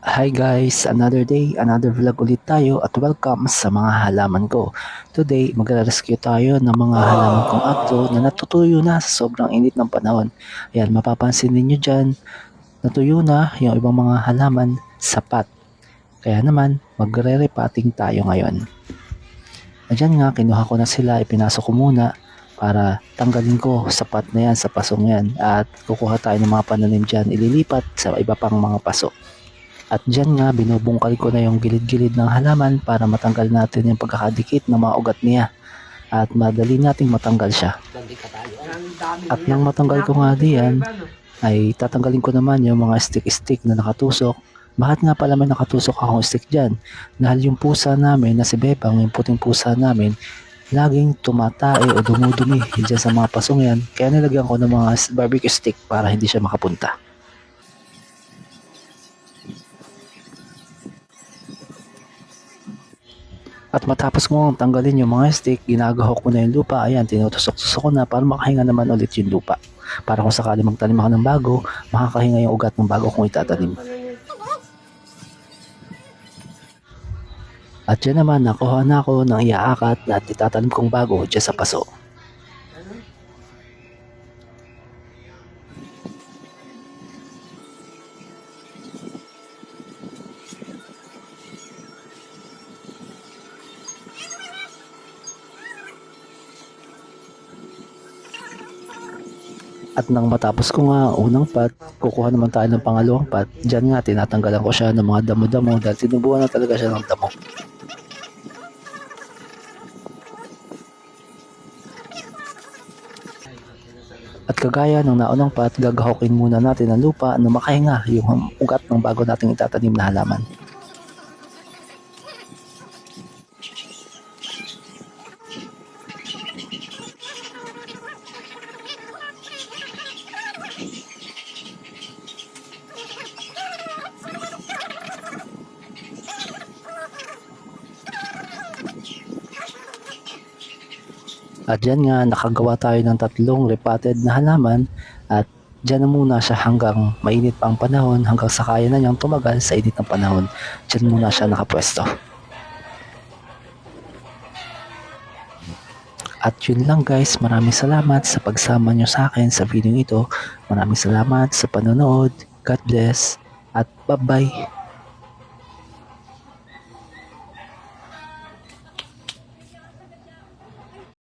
Hi guys, another day, another vlog ulit tayo at welcome sa mga halaman ko. Today, magre-rescue tayo ng mga halaman kong agto na natutuyo na sa sobrang init ng panahon. Ayan, mapapansin ninyo dyan, natuyo na yung ibang mga halaman sapat. Kaya naman, magre-repotting tayo ngayon. Ayan nga, kinuha ko na sila, ipinasok ko muna para tanggalin ko sapat na yan sa pasong yan. At kukuha tayo ng mga pananim dyan, ililipat sa iba pang mga paso. At dyan nga, binubungkal ko na yung gilid-gilid ng halaman para matanggal natin yung pagkakadikit ng mga ugat niya. At madali nating matanggal siya. At nang matanggal ko nga diyan, ay tatanggalin ko naman yung mga stick-stick na nakatusok. Bakit nga pala may nakatusok akong stick dyan? Dahil yung pusa namin na si Bebang, yung puting pusa namin, laging tumatae o dumudumi dyan sa mga pasong yan. Kaya nilagyan ko ng mga barbecue stick para hindi siya makapunta. At matapos kong tanggalin yung mga stick, ginagahok ko na yung lupa. Ayan, tinutusok-tusok ko na para makahinga naman ulit yung lupa. Para kung sakali magtanim ako ng bago, makakahinga yung ugat ng bago kong itatanim. At yan naman, nakuha na ako ng iaakat at itatanim kong bago dyan sa paso. At nang matapos ko nga unang pot, kukuha naman tayo ng pangalawang pot. Diyan nga tinatanggalan ko siya ng mga damo-damo dahil tinubuan na talaga siya ng damo. At kagaya ng naunang pot, gagahokin muna natin ang lupa na makahinga yung ugat ng bago nating itatanim na halaman. At dyan nga, nakagawa tayo ng tatlong repotted na halaman at dyan na muna siya hanggang mainit pa ang panahon, hanggang sa kaya na niyang tumagal sa init ng panahon. Dyan muna siya nakapwesto. At yun lang guys, maraming salamat sa pagsama nyo sa akin sa video ito. Maraming salamat sa panonood. God bless at bye-bye.